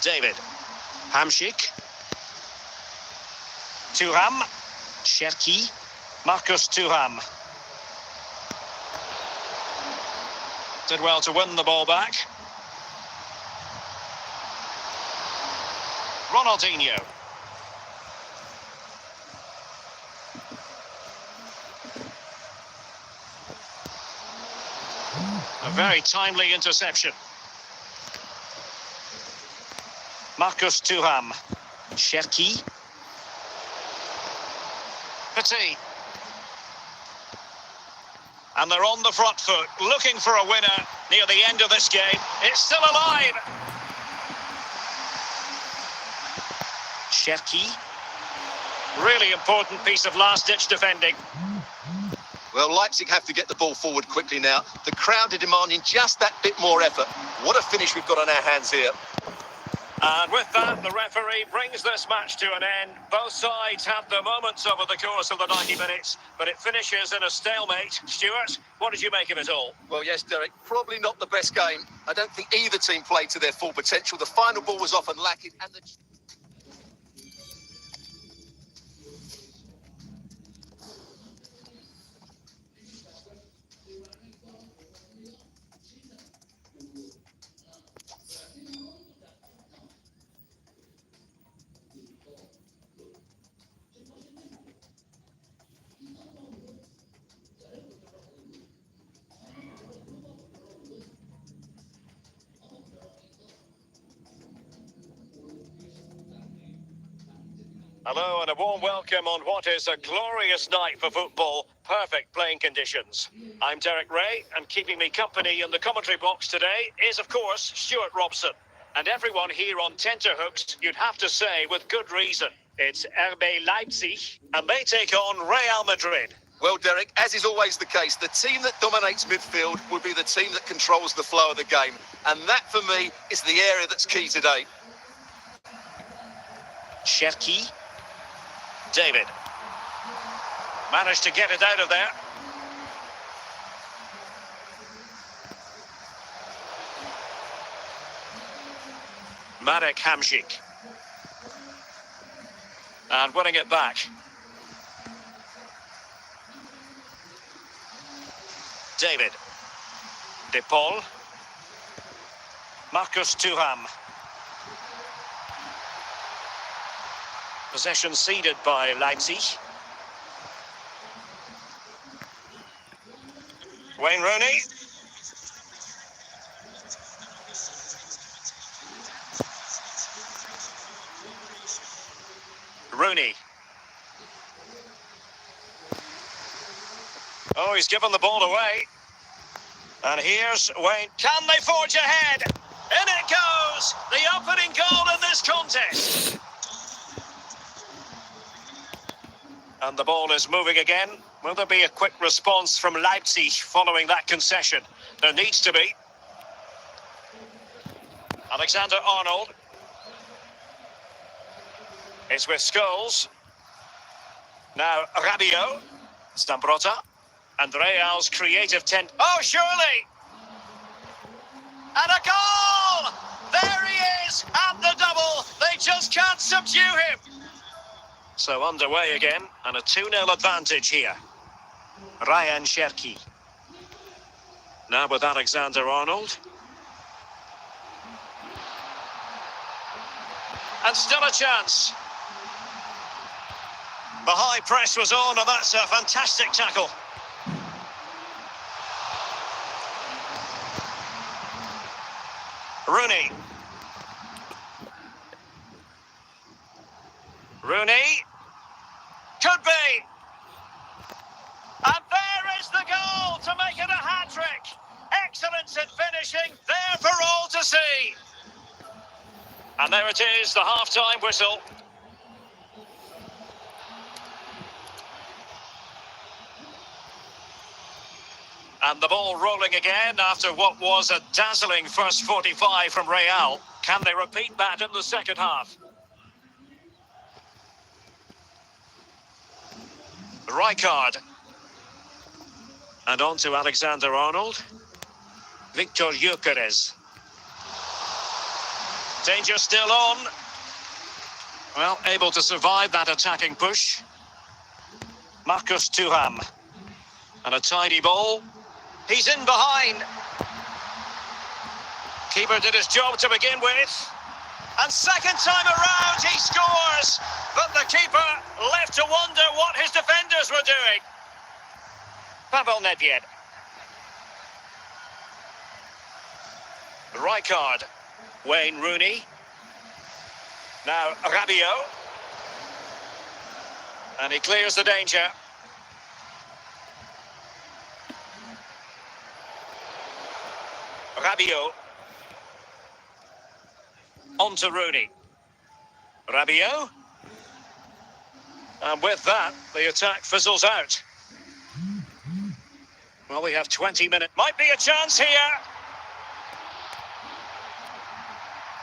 David. Hamšík. Thuram. Cherki. Marcus Thuram. Did well to win the ball back. Ronaldinho. A very timely interception. Marcus Thuram. Cherki. Petit. And they're on the front foot, looking for a winner near the end of this game. It's still alive. Cherki. Really important piece of last-ditch defending. Well, Leipzig have to get the ball forward quickly now. The crowd are demanding just that bit more effort. What a finish we've got on our hands here. And with that, the referee brings this match to an end. Both sides have their moments over the course of the 90 minutes, but it finishes in a stalemate. Stuart, what did you make of it all? Well, yes, Derek, probably not the best game. I don't think either team played to their full potential. The final ball was often lacking, and the... Hello and a warm welcome on what is a glorious night for football. Perfect playing conditions. I'm Derek Ray, and keeping me company in the commentary box today is, of course, Stuart Robson. And everyone here on tenterhooks, you'd have to say with good reason. It's RB Leipzig, and they take on Real Madrid. Well, Derek, as is always the case, the team that dominates midfield will be the team that controls the flow of the game. And that, for me, is the area that's key today. Cherki. David. Managed to get it out of there. Marek Hamšík. And winning it back. David. De Paul. Marcus Thuram. Possession ceded by Leipzig. Wayne Rooney. Rooney. Oh, he's given the ball away. And here's Wayne. Can they forge ahead? In it goes! The opening goal in this contest. And the ball is moving again. Will there be a quick response from Leipzig following that concession? There needs to be. Alexander-Arnold. It's with Scholes. Now Rabiot. Stambrota. And Real's creative tent. Oh, surely! And a goal! There he is! At the double! They just can't subdue him! So underway again, and a 2-0 advantage here. Ryan Cherki. Now with Alexander-Arnold. And still a chance. The high press was on, and that's a fantastic tackle. Rooney. Rooney. Could be. And there is the goal to make it a hat-trick. Excellence in finishing, there for all to see. And there it is, the half-time whistle. And the ball rolling again after what was a dazzling first 45 from Real. Can they repeat that in the second half? Rijkaard. And on to Alexander-Arnold. Victor Gyökeres. Danger still on. Well, able to survive that attacking push. Marcus Thuram. And a tidy ball. He's in behind. Keeper did his job to begin with. And second time around, he scores. But the keeper left to wonder what his defenders were doing. Pavel Nedved. Rijkaard. Wayne Rooney. Now Rabiot. And he clears the danger. Rabiot. On to Rooney. Rabiot. And with that, the attack fizzles out. Well, we have 20 minutes. Might be a chance here.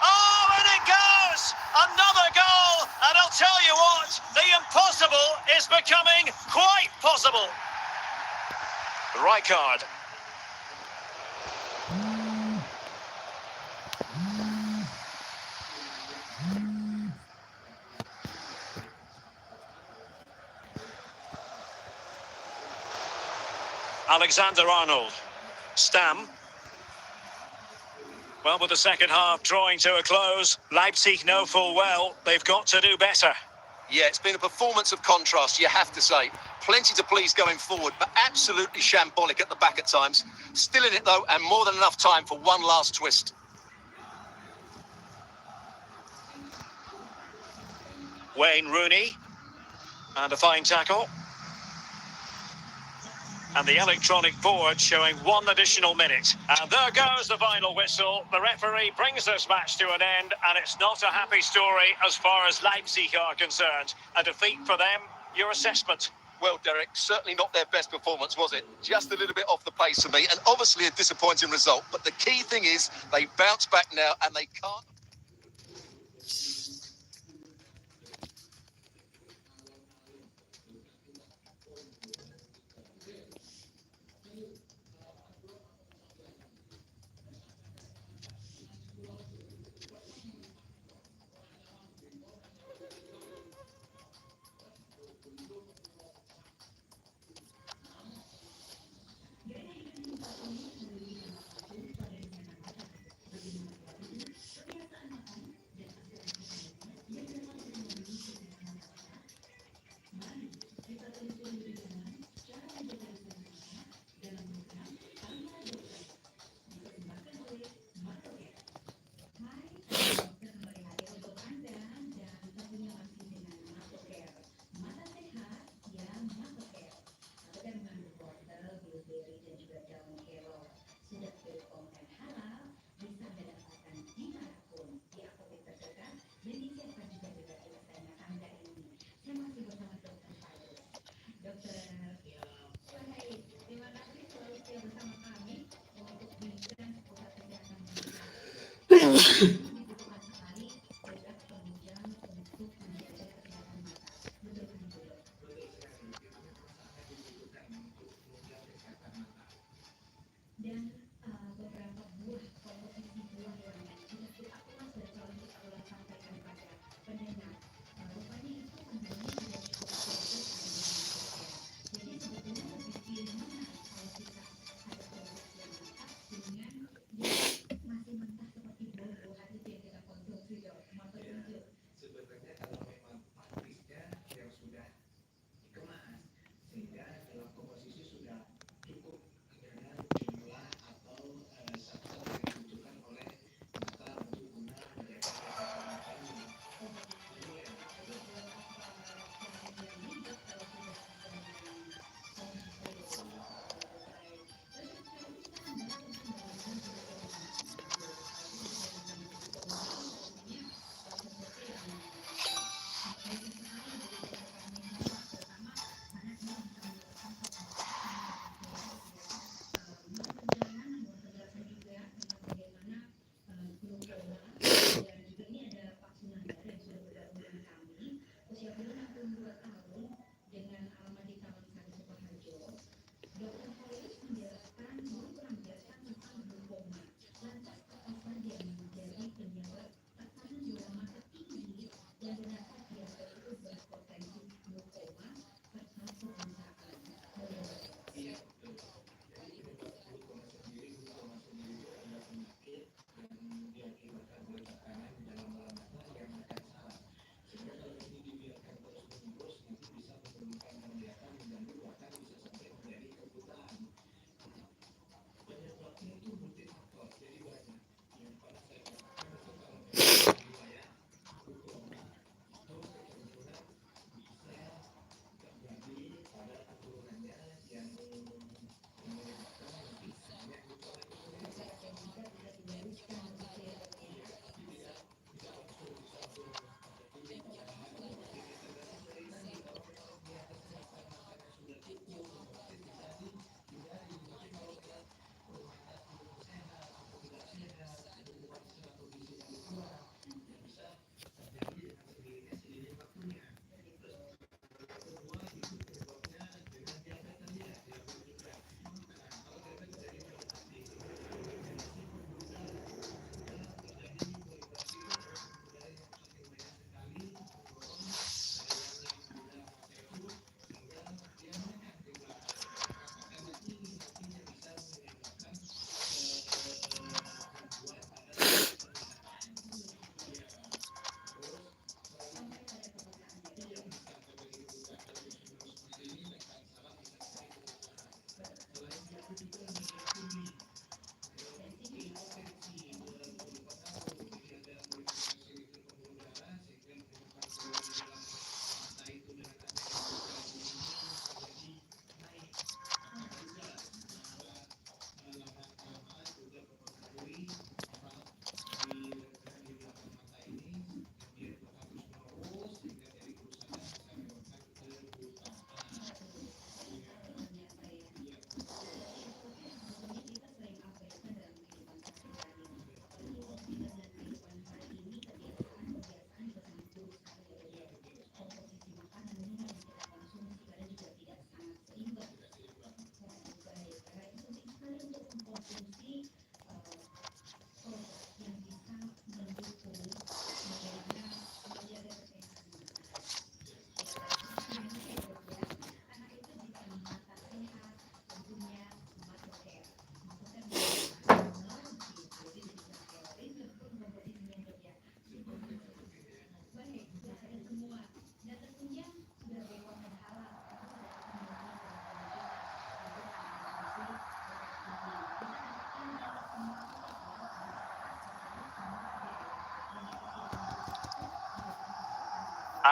Oh, and it goes! Another goal! And I'll tell you what, the impossible is becoming quite possible. Rijkaard. Alexander-Arnold. Stam. Well, with the second half drawing to a close, Leipzig know full well they've got to do better. Yeah, it's been a performance of contrast, you have to say. Plenty to please going forward, but absolutely shambolic at the back at times. Still in it, though, and more than enough time for one last twist. Wayne Rooney. And a fine tackle. And the electronic board showing one additional minute. And there goes the final whistle. The referee brings this match to an end, and it's not a happy story as far as Leipzig are concerned. A defeat for them. Your assessment? Well, Derek, certainly not their best performance, was it? Just a little bit off the pace for me, and obviously a disappointing result. But the key thing is they bounce back now, and they can't...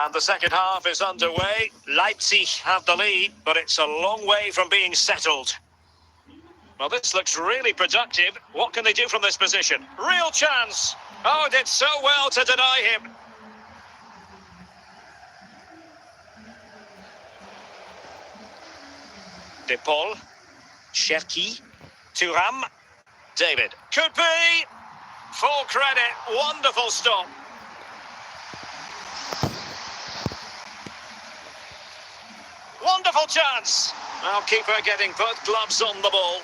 And the second half is underway. Leipzig have the lead, but it's a long way from being settled. Well, this looks really productive. What can they do from this position? Real chance. Oh, did so well to deny him. De Paul. Cherki. Thuram. David. Could be. Full credit, wonderful stop. Wonderful chance. Now keeper getting both gloves on the ball.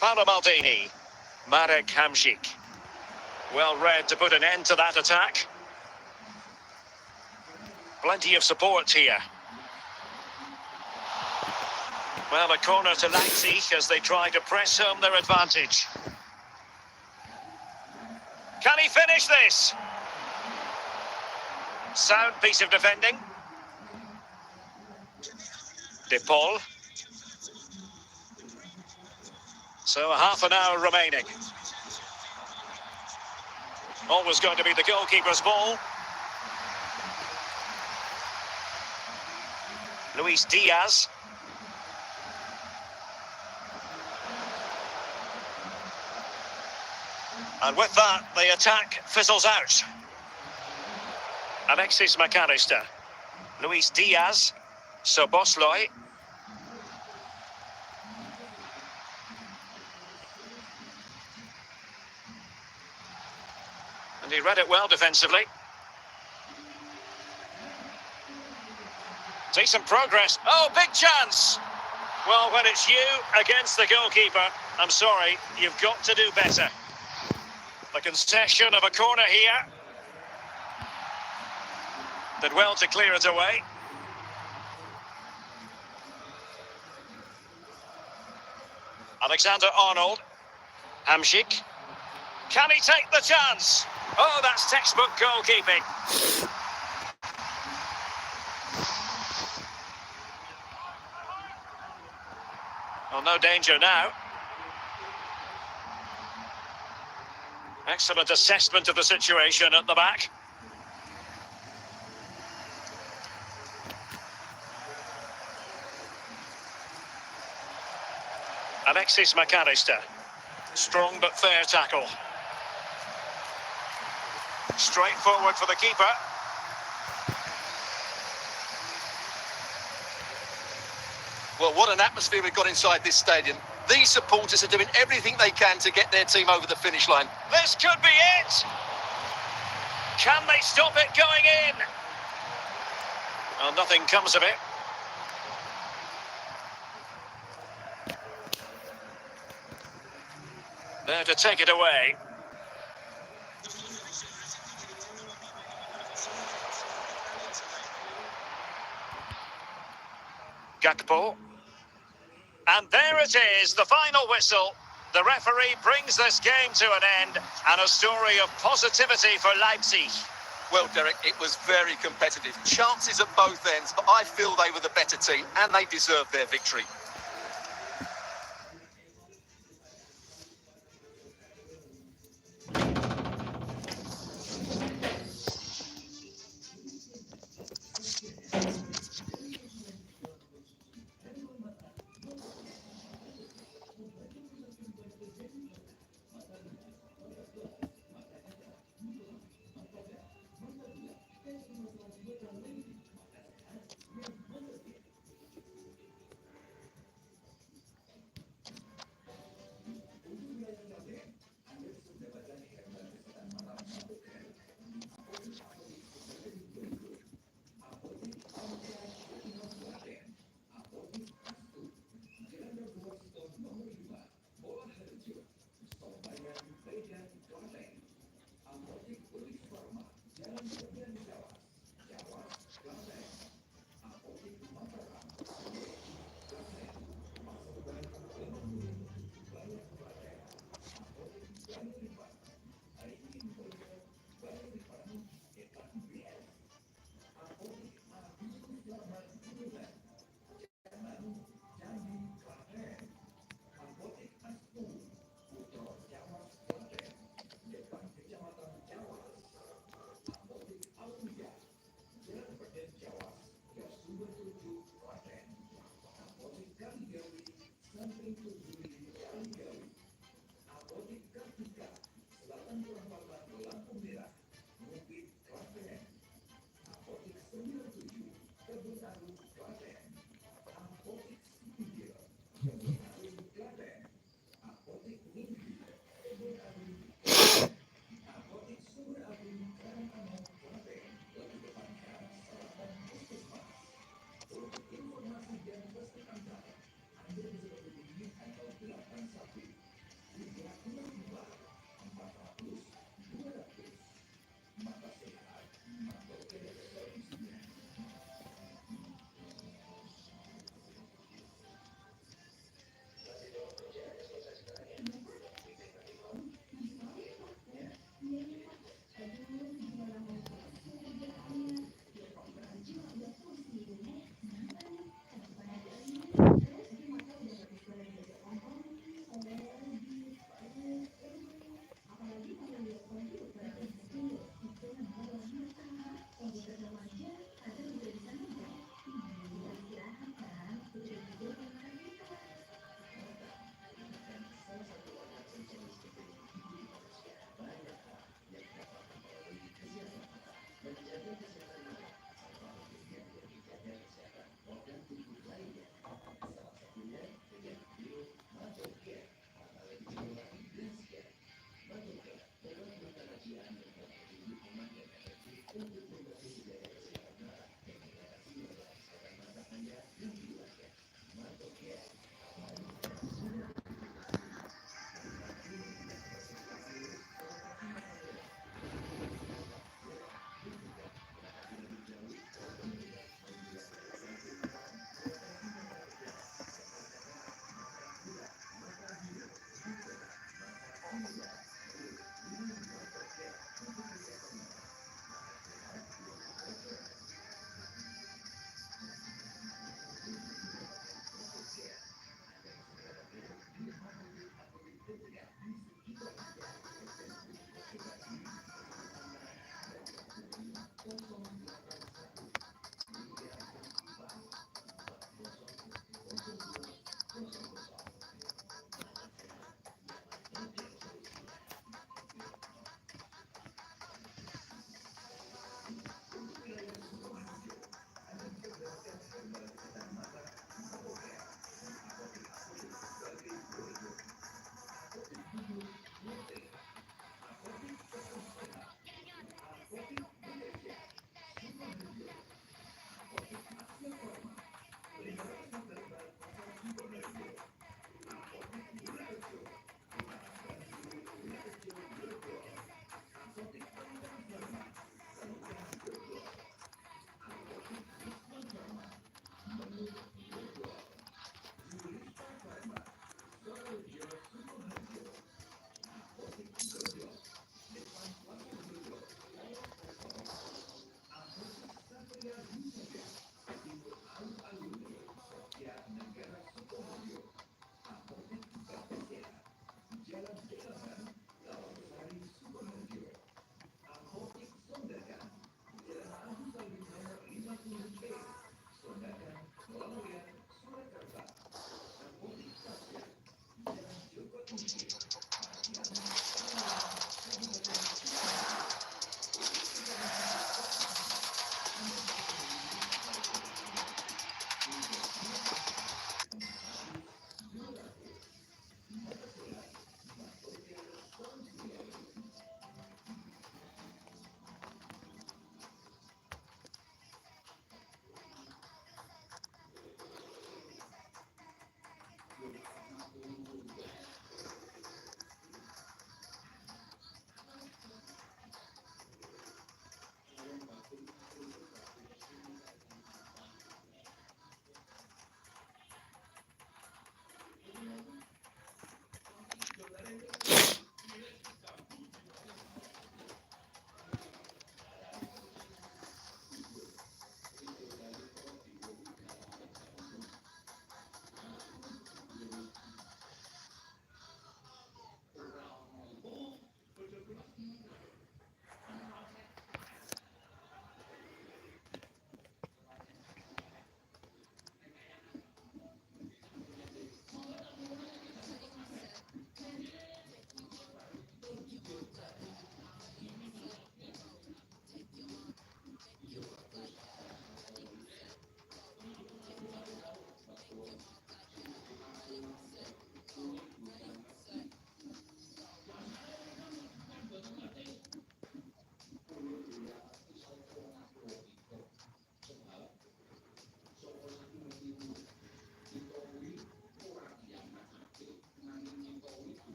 Maldini. Marek Hamšík. Well read to put an end to that attack. Plenty of support here. Well, a corner to Leipzig as they try to press home their advantage. Can he finish this? Sound piece of defending. De Paul. So a half an hour remaining. Always going to be the goalkeeper's ball. Luis Diaz. And with that, the attack fizzles out. Alexis McAllister. Luis Diaz. Szoboszlai. And he read it well defensively. Decent progress. Oh, big chance! Well, when it's you against the goalkeeper, I'm sorry, you've got to do better. The concession of a corner here. Did well to clear it away. Alexander-Arnold. Hamšík. Can he take the chance? Oh, that's textbook goalkeeping. Well, no danger now. Excellent assessment of the situation at the back. Alexis McAllister. Strong but fair tackle. Straight forward for the keeper. Well, what an atmosphere we've got inside this stadium. These supporters are doing everything they can to get their team over the finish line. This could be it! Can they stop it going in? Well, nothing comes of it. There to take it away. Gakpo. And there it is, the final whistle. The referee brings this game to an end, and a story of positivity for Leipzig. Well, Derek, it was very competitive. Chances at both ends, but I feel they were the better team, and they deserved their victory.